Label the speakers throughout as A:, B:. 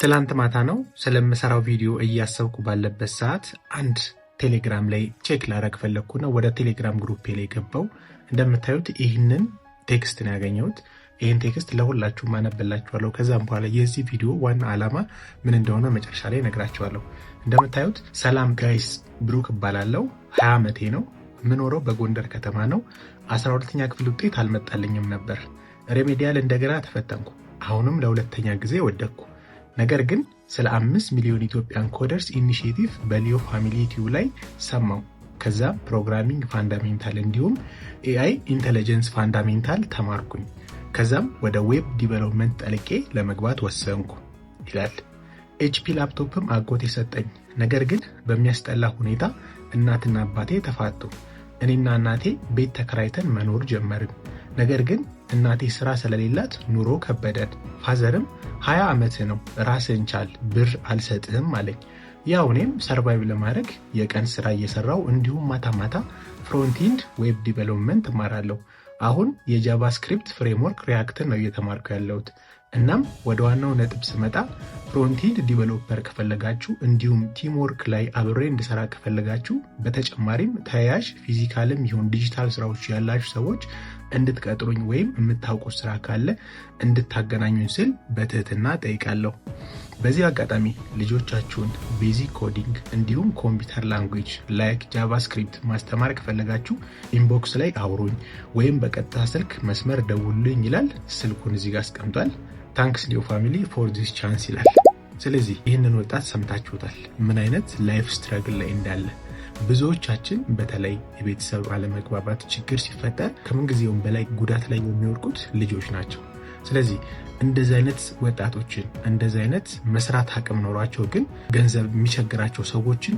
A: ትላንት ማታ ነው ስለምሰራው ቪዲዮ እያሰብኩ ባለበት ሰዓት አንድ ቴሌግራም ላይ ቼክ ላረግ ፈለግኩና ወደ ቴሌግራም ግሩፕ ላይ ገባው። እንደምታዩት ይህንን ቴክስት ነው ያገኘሁት። ይህን ቴክስት ለሁላችሁም አነብላችኋለሁ። ከዛም በኋላ የዚህ ቪዲዮ ዋና ዓላማ ምን እንደሆነ መጨረሻ ላይ ነግራችኋለሁ። እንደምታዩት ሰላም ጋይስ፣ ብሩክ እባላለሁ። 20 ዓመቴ ነው። ምኖረው በጎንደር ከተማ ነው። 12ኛ ክፍል ውጤት አልመጣልኝም ነበር። ሬሜዲያል እንደገና ተፈተንኩ። አሁንም ለሁለተኛ ጊዜ ወደቅኩ። ነገር ግን ስለ 5 ሚሊዮን ኢትዮጵያን ኮደርስ ኢኒሺዬቲቭ በሊዮ ፋሚሊ ዩቲዩብ ላይ ሰማው። ከዛ ፕሮግራሚንግ ፋንዳሜንታል እንዲሁም ኤአይ ኢንተለጀንስ ፋንዳሜንታል ተማርኩኝ። ከዛም ወደ ዌብ ዲቨሎፕመንት ጠልቄ ለመግባት ወሰንኩ ይላል። ኤችፒ ላፕቶፕም አጎቴ ሰጠኝ። ነገር ግን በሚያስጠላ ሁኔታ እናትና አባቴ ተፋቱ። እኔና እናቴ ቤት ተከራይተን መኖር ጀመርን። ነገር ግን እናቴ ስራ ስለሌላት ኑሮ ከበደን። ፋዘርም 20 ዓመት ነው ራስን ቻል ብር አልሰጥህም አለኝ። ያው እኔም ሰርቫይቭ ለማድረግ የቀን ስራ እየሰራው እንዲሁም ማታ ማታ ፍሮንቲንድ ዌብ ዲቨሎፕመንት እማራለሁ። አሁን የጃቫስክሪፕት ፍሬምወርክ ሪያክትን ነው እየተማርኩ ያለሁት። እናም ወደ ዋናው ነጥብ ስመጣ ፍሮንቲንድ ዲቨሎፐር ከፈለጋችሁ እንዲሁም ቲም ወርክ ላይ አብሬ እንድሰራ ከፈለጋችሁ በተጨማሪም ተያያዥ ፊዚካልም ይሁን ዲጂታል ስራዎች ያላችሁ ሰዎች እንድትቀጥሩኝ ወይም የምታውቁት ስራ ካለ እንድታገናኙኝ ስል በትህትና ጠይቃለሁ። በዚህ አጋጣሚ ልጆቻችሁን ቤዚክ ኮዲንግ እንዲሁም ኮምፒውተር ላንጉዌጅ ላይክ ጃቫስክሪፕት ማስተማር ከፈለጋችሁ ኢንቦክስ ላይ አውሩኝ ወይም በቀጥታ ስልክ መስመር ደውሉልኝ ይላል። ስልኩን እዚህ ጋር አስቀምጧል። ታንክስ ሊዮ ፋሚሊ ፎር ዚስ ቻንስ ይላል። ስለዚህ ይህንን ወጣት ሰምታችሁታል፣ ምን አይነት ላይፍ ስትራግል ላይ እንዳለ። ብዙዎቻችን በተለይ የቤተሰብ አለመግባባት ችግር ሲፈጠር ከምንጊዜውም በላይ ጉዳት ላይ የሚወድቁት ልጆች ናቸው። ስለዚህ እንደዚህ አይነት ወጣቶችን እንደዚህ አይነት መስራት አቅም ኖሯቸው ግን ገንዘብ የሚቸግራቸው ሰዎችን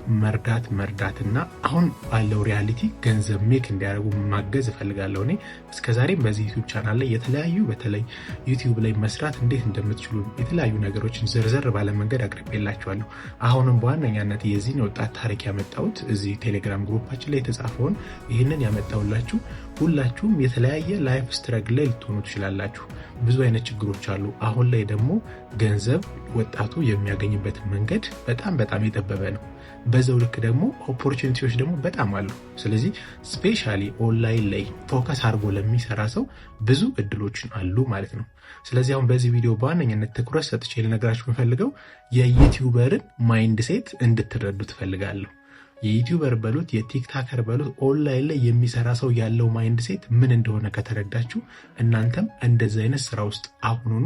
A: መርዳትና አሁን ባለው ሪያሊቲ ገንዘብ ሜክ እንዲያደርጉ ማገዝ እፈልጋለሁ። እኔ እስከዛሬም በዚህ ዩቲዩብ ቻናል ላይ የተለያዩ በተለይ ዩቲዩብ ላይ መስራት እንዴት እንደምትችሉ የተለያዩ ነገሮችን ዘርዘር ባለ መንገድ አቅርቤላችኋለሁ። አሁንም በዋነኛነት የዚህን ወጣት ታሪክ ያመጣሁት እዚህ ቴሌግራም ግሩፓችን ላይ የተጻፈውን ይህንን ያመጣሁላችሁ ሁላችሁም የተለያየ ላይፍ ስትራግል ላይ ልትሆኑ ትችላላችሁ። ብዙ አይነት ችግሮች አሉ። አሁን ላይ ደግሞ ገንዘብ ወጣቱ የሚያገኝበት መንገድ በጣም የጠበበ ነው። በዛው ልክ ደግሞ ኦፖርቹኒቲዎች ደግሞ በጣም አሉ። ስለዚህ ስፔሻሊ ኦንላይን ላይ ፎከስ አድርጎ ለሚሰራ ሰው ብዙ እድሎችን አሉ ማለት ነው። ስለዚህ አሁን በዚህ ቪዲዮ በዋነኝነት ትኩረት ሰጥቼ ልነግራችሁ የምፈልገው የዩቲዩበርን ማይንድ ሴት እንድትረዱ ትፈልጋለሁ። የዩቲዩበር በሉት የቲክታከር በሉት ኦንላይን ላይ የሚሰራ ሰው ያለው ማይንድ ሴት ምን እንደሆነ ከተረዳችሁ እናንተም እንደዚህ አይነት ስራ ውስጥ አሁኑኑ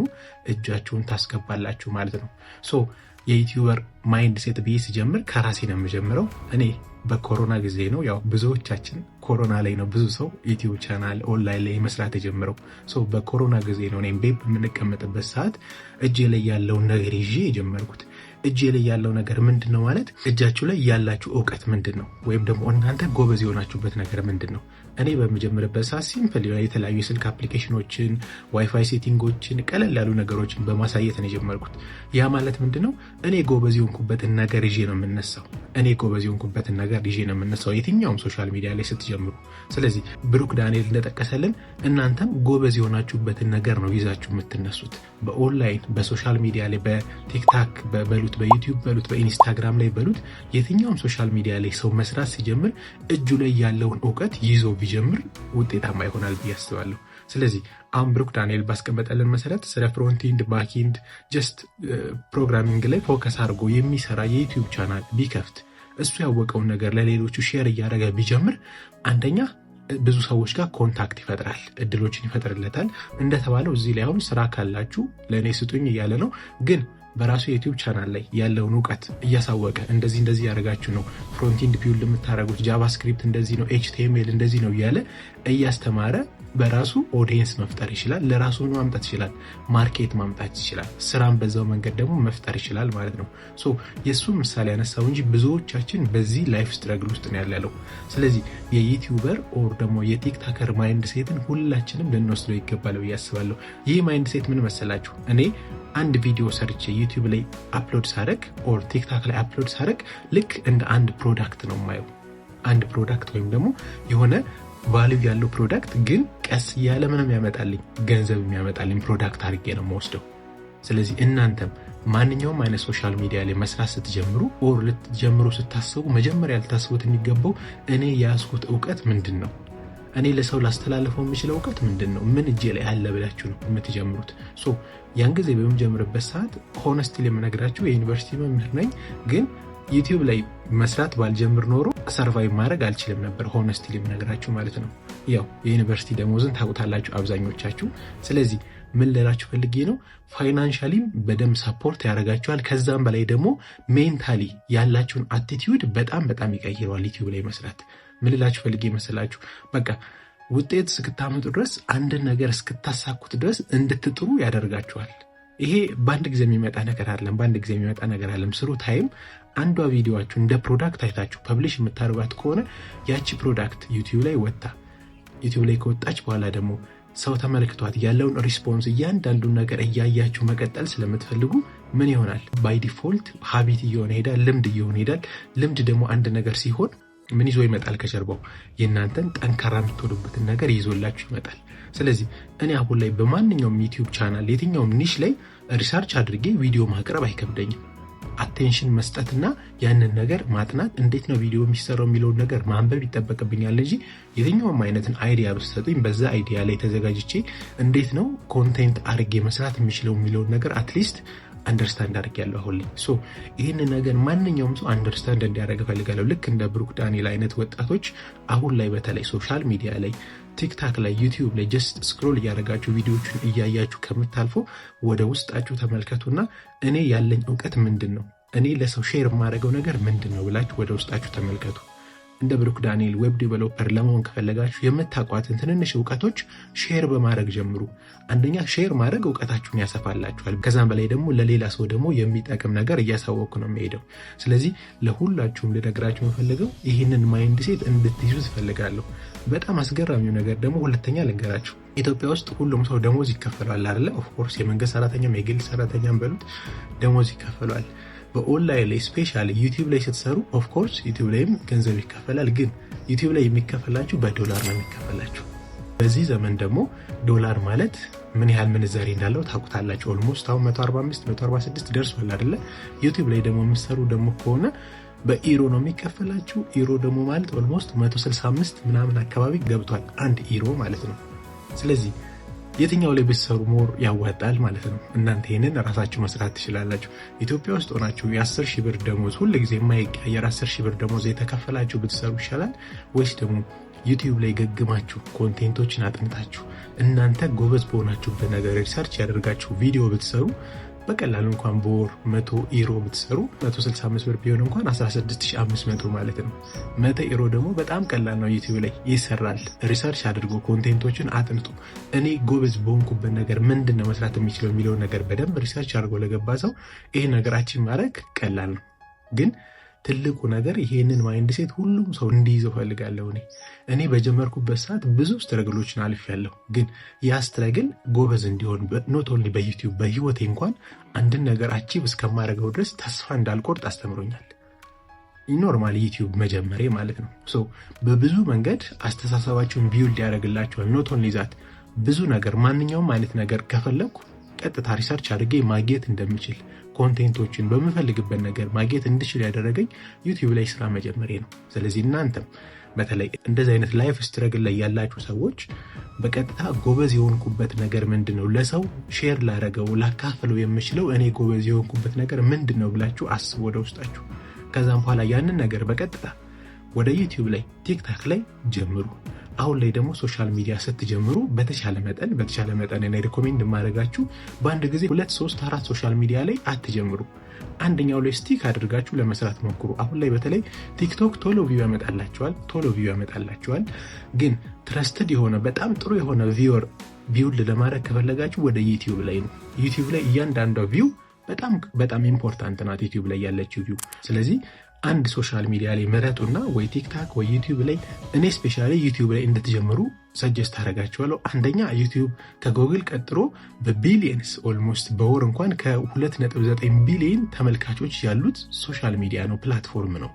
A: እጃችሁን ታስገባላችሁ ማለት ነው። ሶ የዩቲዩበር ማይንድ ሴት ብዬ ሲጀምር ከራሴ ነው የምጀምረው። እኔ በኮሮና ጊዜ ነው፣ ያው ብዙዎቻችን ኮሮና ላይ ነው ብዙ ሰው ዩቲዩብ ቻናል ኦንላይን ላይ መስራት የጀመረው። ሶ በኮሮና ጊዜ ነው እኔም ቤት በምንቀመጥበት ሰዓት እጄ ላይ ያለውን ነገር ይዤ የጀመርኩት። እጄ ላይ ያለው ነገር ምንድነው ማለት እጃችሁ ላይ ያላችሁ እውቀት ምንድነው? ወይም ደግሞ እናንተ ጎበዝ የሆናችሁበት ነገር ምንድነው? እኔ በመጀመርበት ሰዓት ሲምፕል የተለያዩ የስልክ አፕሊኬሽኖችን፣ ዋይፋይ ሴቲንጎችን፣ ቀለል ያሉ ነገሮችን በማሳየት ነው የጀመርኩት። ያ ማለት ምንድነው እኔ ጎበዝ የሆንኩበትን ነገር ይዤ ነው የምነሳው የትኛውም ሶሻል ሚዲያ ላይ ስትጀምሩ። ስለዚህ ብሩክ ዳንኤል እንደጠቀሰልን እናንተም ጎበዝ የሆናችሁበትን ነገር ነው ይዛችሁ የምትነሱት። በኦንላይን በሶሻል ሚዲያ ላይ በቲክታክ በሉት በዩቲዩብ በሉት በኢንስታግራም ላይ በሉት የትኛውም ሶሻል ሚዲያ ላይ ሰው መስራት ሲጀምር እጁ ላይ ያለውን እውቀት ይዞ ቢጀምር ውጤታማ ይሆናል ብዬ አስባለሁ። ስለዚህ አሁን ብሩክ ዳንኤል ባስቀመጠልን መሰረት ስለ ፍሮንቲንድ ባክኢንድ ጀስት ፕሮግራሚንግ ላይ ፎከስ አድርጎ የሚሰራ የዩቲዩብ ቻናል ቢከፍት እሱ ያወቀውን ነገር ለሌሎቹ ሼር እያደረገ ቢጀምር አንደኛ ብዙ ሰዎች ጋር ኮንታክት ይፈጥራል፣ እድሎችን ይፈጥርለታል። እንደተባለው እዚህ ላይ አሁን ስራ ካላችሁ ለእኔ ስጡኝ እያለ ነው። ግን በራሱ የዩቲዩብ ቻናል ላይ ያለውን እውቀት እያሳወቀ እንደዚህ ያደረጋችሁ ነው ፍሮንቲንድ ቢውልድ የምታደርጉት፣ ጃቫስክሪፕት እንደዚህ ነው፣ ኤችቲኤምኤል እንደዚህ ነው እያለ እያስተማረ በራሱ ኦዲየንስ መፍጠር ይችላል። ለራሱ ማምጣት ይችላል፣ ማርኬት ማምጣት ይችላል። ስራም በዛው መንገድ ደግሞ መፍጠር ይችላል ማለት ነው። ሶ የሱ ምሳሌ ያነሳው እንጂ ብዙዎቻችን በዚህ ላይፍ ስትራግል ውስጥ ነው ያለው። ስለዚህ የዩቲዩበር ኦር ደግሞ የቲክታከር ማይንድ ሴትን ሁላችንም ልንወስደው ይገባል ብዬ አስባለሁ። ይህ ማይንድ ሴት ምን መሰላችሁ? እኔ አንድ ቪዲዮ ሰርቼ ዩቲዩብ ላይ አፕሎድ ሳደርግ ኦር ቲክታክ ላይ አፕሎድ ሳደርግ ልክ እንደ አንድ ፕሮዳክት ነው የማየው። አንድ ፕሮዳክት ወይም ደግሞ የሆነ ቫልዩ ያለው ፕሮዳክት ግን ቀስ እያለ ምንም ያመጣልኝ ገንዘብ የሚያመጣልኝ ፕሮዳክት አድርጌ ነው የምወስደው። ስለዚህ እናንተም ማንኛውም አይነት ሶሻል ሚዲያ ላይ መስራት ስትጀምሩ ኦር ልትጀምሩ ስታስቡ መጀመሪያ ልታስቡት የሚገባው እኔ ያስኩት ዕውቀት ምንድነው? እኔ ለሰው ላስተላልፈው የምችለው ዕውቀት ምንድነው? ምን እጄ ላይ አለ ብላችሁ ነው የምትጀምሩት። ያን ጊዜ በምጀምርበት ሰዓት ሆነስቲሊ የምነግራችሁ የዩኒቨርሲቲ መምህር ነኝ፣ ግን ዩቲዩብ ላይ መስራት ባልጀምር ኖሮ ሰርቫይቭ ማድረግ አልችልም ነበር። ሆነስቲሊ የምነግራችሁ ማለት ነው። ያው የዩኒቨርሲቲ ደሞዝን ታውቁታላችሁ አብዛኞቻችሁ። ስለዚህ ምን ልላችሁ ፈልጌ ነው፣ ፋይናንሻሊም በደንብ ሰፖርት ያደርጋችኋል። ከዛም በላይ ደግሞ ሜንታሊ ያላችሁን አቲቲዩድ በጣም ይቀይረዋል ዩቲዩብ ላይ መስራት። ምን ልላችሁ ፈልጌ መሰላችሁ፣ በቃ ውጤት እስክታመጡ ድረስ አንድን ነገር እስክታሳኩት ድረስ እንድትጥሩ ያደርጋችኋል። ይሄ በአንድ ጊዜ የሚመጣ ነገር አይደለም። ስሩ ታይም አንዷ ቪዲዮአችሁ እንደ ፕሮዳክት አይታችሁ ፐብሊሽ የምታደርጓት ከሆነ ያቺ ፕሮዳክት ዩቲዩብ ላይ ከወጣች በኋላ ደግሞ ሰው ተመልክቷት ያለውን ሪስፖንስ እያንዳንዱን ነገር እያያችሁ መቀጠል ስለምትፈልጉ ምን ይሆናል? ባይ ዲፎልት ሀቢት እየሆነ ሄዳል፣ ልምድ እየሆነ ሄዳል። ልምድ ደግሞ አንድ ነገር ሲሆን ምን ይዞ ይመጣል? ከጀርባው የእናንተን ጠንካራ የምትሆኑበትን ነገር ይዞላችሁ ይመጣል። ስለዚህ እኔ አሁን ላይ በማንኛውም ዩቲዩብ ቻናል የትኛውም ኒሽ ላይ ሪሰርች አድርጌ ቪዲዮ ማቅረብ አይከብደኝም። አቴንሽን መስጠትና ያንን ነገር ማጥናት፣ እንዴት ነው ቪዲዮ የሚሰራው የሚለውን ነገር ማንበብ ይጠበቅብኛል እንጂ የትኛውም አይነትን አይዲያ ብትሰጡኝ በዛ አይዲያ ላይ ተዘጋጅቼ እንዴት ነው ኮንቴንት አድርጌ መስራት የሚችለው የሚለውን ነገር አትሊስት አንደርስታንድ አድርጌያለሁ አሁን ላይ። ይህንን ነገር ማንኛውም ሰው አንደርስታንድ እንዲያደርግ እፈልጋለሁ። ልክ እንደ ብሩክ ዳንኤል አይነት ወጣቶች አሁን ላይ በተለይ ሶሻል ሚዲያ ላይ ቲክታክ ላይ ዩቲዩብ ላይ ጀስት ስክሮል እያደረጋችሁ ቪዲዮዎችን እያያችሁ ከምታልፎ ወደ ውስጣችሁ ተመልከቱና እኔ ያለኝ ዕውቀት ምንድን ነው፣ እኔ ለሰው ሼር የማደርገው ነገር ምንድን ነው ብላችሁ ወደ ውስጣችሁ ተመልከቱ። እንደ ብሩክ ዳንኤል ዌብ ዴቨሎፐር ለመሆን ከፈለጋችሁ የምታውቋትን ትንንሽ ዕውቀቶች ሼር በማድረግ ጀምሩ። አንደኛ ሼር ማድረግ ዕውቀታችሁን ያሰፋላችኋል። ከዛም በላይ ደግሞ ለሌላ ሰው ደግሞ የሚጠቅም ነገር እያሳወቅኩ ነው የሚሄደው። ስለዚህ ለሁላችሁም ልነግራችሁ የምፈልገው ይህንን ማይንድ ሴት እንድትይዙ ትፈልጋለሁ። በጣም አስገራሚው ነገር ደግሞ ሁለተኛ ልንገራችሁ። ኢትዮጵያ ውስጥ ሁሉም ሰው ደሞዝ ይከፈለዋል አይደለ? ኦፍኮርስ የመንግስት ሰራተኛም የግል ሰራተኛም በሉት ደሞዝ ይከፈለዋል። በኦንላይን ላይ ስፔሻሊ ዩቲዩብ ላይ ስትሰሩ ኦፍኮርስ ዩቲዩብ ላይም ገንዘብ ይከፈላል። ግን ዩቲዩብ ላይ የሚከፈላችሁ በዶላር ነው የሚከፈላችሁ። በዚህ ዘመን ደግሞ ዶላር ማለት ምን ያህል ምንዛሬ እንዳለው ታውቁታላችሁ። ኦልሞስት አሁን 145 146 ደርሷል አይደለ? ዩቲዩብ ላይ ደግሞ የምትሰሩ ደግሞ ከሆነ በኢሮ ነው የሚከፈላችሁ። ኢሮ ደግሞ ማለት ኦልሞስት 165 ምናምን አካባቢ ገብቷል አንድ ኢሮ ማለት ነው። ስለዚህ የትኛው ላይ ብትሰሩ ሞር ያዋጣል ማለት ነው። እናንተ ይሄንን ራሳችሁ መስራት ትችላላችሁ። ኢትዮጵያ ውስጥ ሆናችሁ የ10 ሺህ ብር ደሞዝ ሁልጊዜ የማይቀየር 10 ሺህ ብር ደሞዝ የተከፈላችሁ ብትሰሩ ይሻላል ወይስ ደግሞ ዩቲዩብ ላይ ገግማችሁ ኮንቴንቶችን አጥንታችሁ እናንተ ጎበዝ በሆናችሁበት ነገር ሪሰርች ያደርጋችሁ ቪዲዮ ብትሰሩ በቀላሉ እንኳን በወር 100 ኢሮ ብትሰሩ 165 ብር ቢሆን እንኳን 16500 ማለት ነው። 100 ኢሮ ደግሞ በጣም ቀላል ነው። ዩቲዩብ ላይ ይሰራል። ሪሰርች አድርጎ ኮንቴንቶችን አጥንቱ። እኔ ጎበዝ በሆንኩበት ነገር ምንድነው መስራት የሚችለው የሚለው ነገር በደንብ ሪሰርች አድርጎ ለገባ ሰው ይሄ ነገራችን ማድረግ ቀላል ነው። ግን ትልቁ ነገር ይሄንን ማይንድ ሴት ሁሉም ሰው እንዲይዘው ፈልጋለሁ። እኔ በጀመርኩበት ሰዓት ብዙ ስትረግሎችን አልፌያለሁ። ግን ያ ስትረግል ጎበዝ እንዲሆን ኖት ኦንሊ በዩቲዩብ በህይወቴ እንኳን አንድን ነገር አቺቭ እስከማደርገው ድረስ ተስፋ እንዳልቆርጥ አስተምሮኛል። ኖርማል ዩቲዩብ መጀመሬ ማለት ነው። በብዙ መንገድ አስተሳሰባችሁን ቢውልድ ያደርግላችኋል። ኖት ኦንሊ ዛት ብዙ ነገር ማንኛውም አይነት ነገር ከፈለኩ ቀጥታ ሪሰርች አድርጌ ማግኘት እንደምችል ኮንቴንቶችን በምፈልግበት ነገር ማግኘት እንድችል ያደረገኝ ዩቲዩብ ላይ ስራ መጀመሬ ነው። ስለዚህ እናንተም በተለይ እንደዚህ አይነት ላይፍ ስትረግል ላይ ያላችሁ ሰዎች በቀጥታ ጎበዝ የሆንኩበት ነገር ምንድነው፣ ለሰው ሼር ላደረገው ላካፍለው የምችለው እኔ ጎበዝ የሆንኩበት ነገር ምንድነው ብላችሁ አስቡ ወደ ውስጣችሁ። ከዛም በኋላ ያንን ነገር በቀጥታ ወደ ዩቲዩብ ላይ ቲክታክ ላይ ጀምሩ። አሁን ላይ ደግሞ ሶሻል ሚዲያ ስትጀምሩ በተቻለ መጠን እኔ ሪኮሜንድ የማደርጋችሁ በአንድ ጊዜ 2 3 4 ሶሻል ሚዲያ ላይ አትጀምሩ። አንደኛው ላይ ስቲክ አድርጋችሁ ለመስራት ሞክሩ። አሁን ላይ በተለይ ቲክቶክ ቶሎ ቪው ያመጣላችኋል። ግን ትረስትድ የሆነ በጣም ጥሩ የሆነ ቪወር ቢውልድ ለማድረግ ከፈለጋችሁ ወደ ዩቲዩብ ላይ ነው። ዩቲዩብ ላይ እያንዳንዷ ቪው በጣም ኢምፖርታንት ናት። ዩቲዩብ ላይ ያለችው ቪው። ስለዚህ አንድ ሶሻል ሚዲያ ላይ መረጡና ወይ ቲክታክ ወይ ዩቲዩብ ላይ እኔ ስፔሻሊ ዩቲዩብ ላይ እንድትጀምሩ ሰጀስት አደርጋችኋለሁ። አንደኛ ዩቲዩብ ከጎግል ቀጥሎ በቢሊየንስ ኦልሞስት በወር እንኳን ከ2.9 ቢሊየን ተመልካቾች ያሉት ሶሻል ሚዲያ ነው፣ ፕላትፎርም ነው።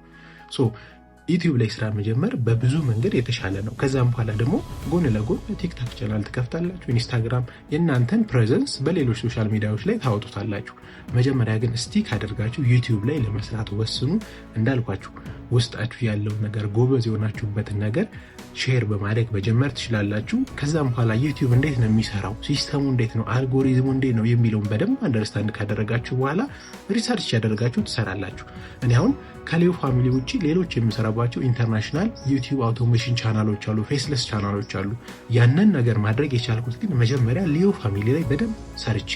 A: ዩቲዩብ ላይ ስራ መጀመር በብዙ መንገድ የተሻለ ነው። ከዛም በኋላ ደግሞ ጎን ለጎን ቲክታክ ቻናል ትከፍታላችሁ፣ ኢንስታግራም፣ የእናንተን ፕሬዘንስ በሌሎች ሶሻል ሚዲያዎች ላይ ታወጡታላችሁ። መጀመሪያ ግን ስቲክ አድርጋችሁ ዩቲዩብ ላይ ለመስራት ወስኑ። እንዳልኳችሁ ውስጣችሁ ያለውን ነገር ጎበዝ የሆናችሁበትን ነገር ሼር በማድረግ መጀመር ትችላላችሁ። ከዛም በኋላ ዩቲዩብ እንዴት ነው የሚሰራው፣ ሲስተሙ እንዴት ነው፣ አልጎሪዝሙ እንዴት ነው የሚለውን በደንብ አንደርስታንድ ካደረጋችሁ በኋላ ሪሰርች ያደረጋችሁ ትሰራላችሁ። እኔ አሁን ከሌዮ ፋሚሊ ውጪ ሌሎች የምሰራባቸው ኢንተርናሽናል ዩቲዩብ አውቶሜሽን ቻናሎች አሉ፣ ፌስለስ ቻናሎች አሉ። ያንን ነገር ማድረግ የቻልኩት ግን መጀመሪያ ሌዮ ፋሚሊ ላይ በደንብ ሰርቼ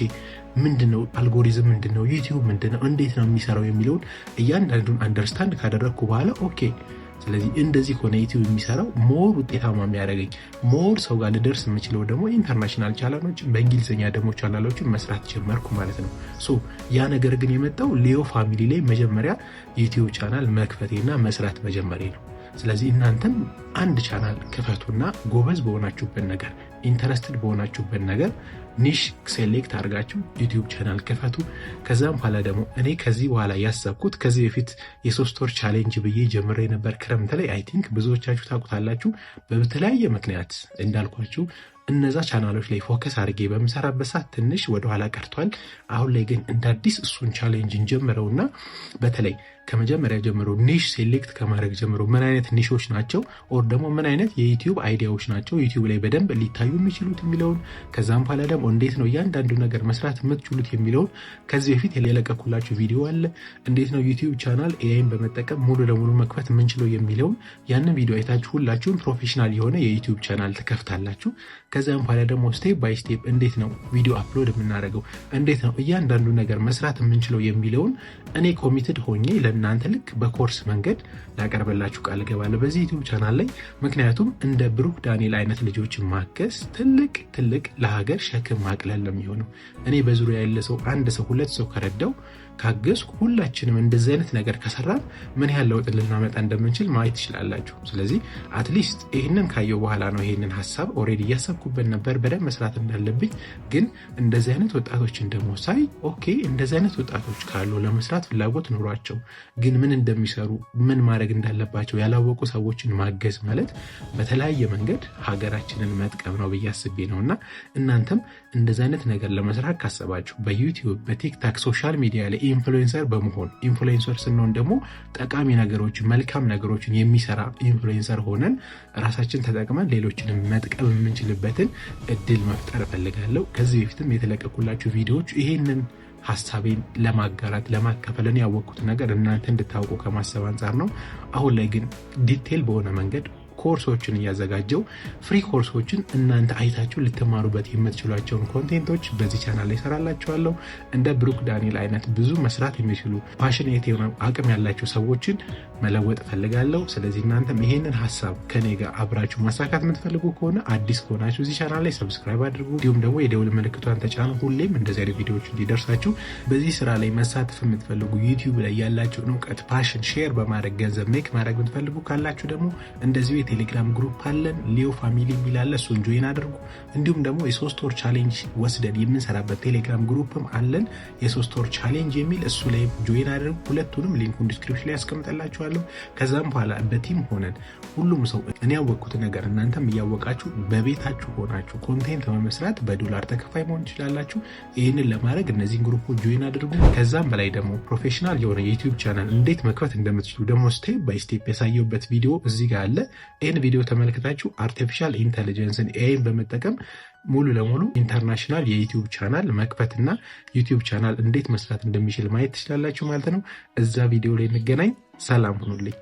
A: ምንድነው አልጎሪዝም፣ ምንድነው ዩቲዩብ፣ ምንድነው እንዴት ነው የሚሰራው የሚለውን እያንዳንዱን አንደርስታንድ ካደረግኩ በኋላ ኦኬ ስለዚህ እንደዚህ ሆነ ዩቲዩብ የሚሰራው ሞር ውጤታማ የሚያደርገኝ ሞር ሰው ጋር ልደርስ የምችለው ደግሞ ኢንተርናሽናል ቻናሎችን በእንግሊዝኛ ደግሞ ቻናሎችን መስራት ጀመርኩ ማለት ነው። ሶ ያ ነገር ግን የመጣው ሌዮ ፋሚሊ ላይ መጀመሪያ ዩቲዩብ ቻናል መክፈቴና መስራት መጀመሬ ነው። ስለዚህ እናንተም አንድ ቻናል ክፈቱና ጎበዝ በሆናችሁበት ነገር ኢንተረስትድ በሆናችሁበት ነገር ኒሽ ሴሌክት አድርጋችሁ ዩቲዩብ ቻናል ክፈቱ። ከዛም በኋላ ደግሞ እኔ ከዚህ በኋላ ያሰብኩት ከዚህ በፊት የ3 ወር ቻሌንጅ ብዬ ጀምሬ ነበር ክረምት ላይ። አይ ቲንክ ብዙዎቻችሁ ታውቁታላችሁ። በተለያየ ምክንያት እንዳልኳችሁ እነዛ ቻናሎች ላይ ፎከስ አድርጌ በምሰራበት ሰዓት ትንሽ ወደኋላ ቀርቷል። አሁን ላይ ግን እንደ አዲስ እሱን ቻሌንጅ እንጀምረውና በተለይ ከመጀመሪያ ጀምሮ ኒሽ ሴሌክት ከማድረግ ጀምሮ ምን አይነት ኒሾች ናቸው ኦር ደግሞ ምን አይነት የዩቲዩብ አይዲያዎች ናቸው ዩቲዩብ ላይ በደንብ ሊታዩ የሚችሉት የሚለውን፣ ከዛም በኋላ ደግሞ እንዴት ነው እያንዳንዱ ነገር መስራት የምትችሉት የሚለውን ከዚህ በፊት የለቀኩላችሁ ቪዲዮ አለ። እንዴት ነው ዩቲዩብ ቻናል ኤአይን በመጠቀም ሙሉ ለሙሉ መክፈት የምንችለው የሚለውን ያንን ቪዲዮ አይታችሁ ሁላችሁም ፕሮፌሽናል የሆነ የዩቲዩብ ቻናል ትከፍታላችሁ። ከዛም በኋላ ደግሞ ስቴፕ ባይ ስቴፕ እንዴት ነው ቪዲዮ አፕሎድ የምናደርገው፣ እንዴት ነው እያንዳንዱ ነገር መስራት የምንችለው የሚለውን እኔ ኮሚትድ ሆኜ ለእናንተ ልክ በኮርስ መንገድ ላቀርበላችሁ ቃል እገባለሁ በዚህ ዩቲዩብ ቻናል ላይ። ምክንያቱም እንደ ብሩክ ዳንኤል አይነት ልጆችን ማገዝ ትልቅ ለሀገር ሸክም ማቅለል ነው የሚሆነው። እኔ በዙሪያ ያለ ሰው አንድ ሰው ሁለት ሰው ከረዳው ካገዝኩ ሁላችንም እንደዚህ አይነት ነገር ከሰራን ምን ያህል ለውጥ ልናመጣ እንደምንችል ማየት ትችላላችሁ። ስለዚህ አትሊስት ይህንን ካየው በኋላ ነው ይህንን ሀሳብ ኦልሬዲ እያሰብኩበት ነበር በደንብ መስራት እንዳለብኝ። ግን እንደዚህ አይነት ወጣቶችን ደግሞ ሳይ ኦኬ እንደዚህ አይነት ወጣቶች ካሉ ለመስራት ፍላጎት ኖሯቸው ግን ምን እንደሚሰሩ ምን ማድረግ እንዳለባቸው ያላወቁ ሰዎችን ማገዝ ማለት በተለያየ መንገድ ሀገራችንን መጥቀም ነው ብዬ አስቤ ነው። እና እናንተም እንደዚህ አይነት ነገር ለመስራት ካሰባችሁ በዩቲዩብ በቲክታክ ሶሻል ሚዲያ ላይ ኢንፍሉዌንሰር በመሆን ኢንፍሉዌንሰር ስንሆን ደግሞ ጠቃሚ ነገሮችን መልካም ነገሮችን የሚሰራ ኢንፍሉዌንሰር ሆነን ራሳችን ተጠቅመን ሌሎችንም መጥቀም የምንችልበትን እድል መፍጠር እፈልጋለሁ። ከዚህ በፊትም የተለቀቁላችሁ ቪዲዮዎች ይሄንን ሀሳቤን ለማጋራት ለማካፈልን ያወቅኩት ነገር እናንተ እንድታውቁ ከማሰብ አንጻር ነው። አሁን ላይ ግን ዲቴል በሆነ መንገድ ኮርሶችን እያዘጋጀው ፍሪ ኮርሶችን እናንተ አይታችሁ ልትማሩበት የምትችሏቸውን ኮንቴንቶች በዚህ ቻናል ላይ ሰራላችኋለሁ። እንደ ብሩክ ዳንኤል አይነት ብዙ መስራት የሚችሉ ፓሽኔት የሆነ አቅም ያላቸው ሰዎችን መለወጥ ፈልጋለሁ። ስለዚህ እናንተም ይሄንን ሀሳብ ከኔ ጋር አብራችሁ ማሳካት የምትፈልጉ ከሆነ አዲስ ከሆናችሁ እዚህ ቻናል ላይ ሰብስክራይብ አድርጉ፣ እንዲሁም ደግሞ የደውል ምልክቷን ተጫኑ። ሁሌም እንደዚህ አይነት ቪዲዮዎች እንዲደርሳችሁ። በዚህ ስራ ላይ መሳተፍ የምትፈልጉ ዩቲዩብ ላይ ያላችሁን እውቀት ፓሽን ሼር በማድረግ ገንዘብ ሜክ ማድረግ የምትፈልጉ ካላችሁ ደግሞ እንደዚሁ ቴሌግራም ግሩፕ አለን፣ ሌዮ ፋሚሊ የሚላለ እሱን ጆይን አድርጉ። እንዲሁም ደግሞ የ3 ወር ቻሌንጅ ወስደን የምንሰራበት ቴሌግራም ግሩፕም አለን፣ የ3 ወር ቻሌንጅ የሚል እሱ ላይ ጆይን አድርጉ። ሁለቱንም ሊንኩን ዲስክሪፕሽን ላይ ያስቀምጠላችኋለሁ። ከዛም በኋላ በቲም ሆነን ሁሉም ሰው እኔ ያወቅኩት ነገር እናንተም እያወቃችሁ በቤታችሁ ሆናችሁ ኮንቴንት በመስራት በዶላር ተከፋይ መሆን ትችላላችሁ። ይህንን ለማድረግ እነዚህን ግሩፖች ጆይን አድርጉ። ከዛም በላይ ደግሞ ፕሮፌሽናል የሆነ የዩቲዩብ ቻናል እንዴት መክፈት እንደምትችሉ ደግሞ ስቴፕ ባይ ስቴፕ ያሳየሁበት ቪዲዮ እዚህ ጋር አለ። ይህን ቪዲዮ ተመልክታችሁ አርቲፊሻል ኢንተለጀንስን ኤአይን በመጠቀም ሙሉ ለሙሉ ኢንተርናሽናል የዩቲዩብ ቻናል መክፈትና ዩቲዩብ ቻናል እንዴት መስራት እንደሚችል ማየት ትችላላችሁ ማለት ነው። እዛ ቪዲዮ ላይ እንገናኝ። ሰላም ሁኑልኝ።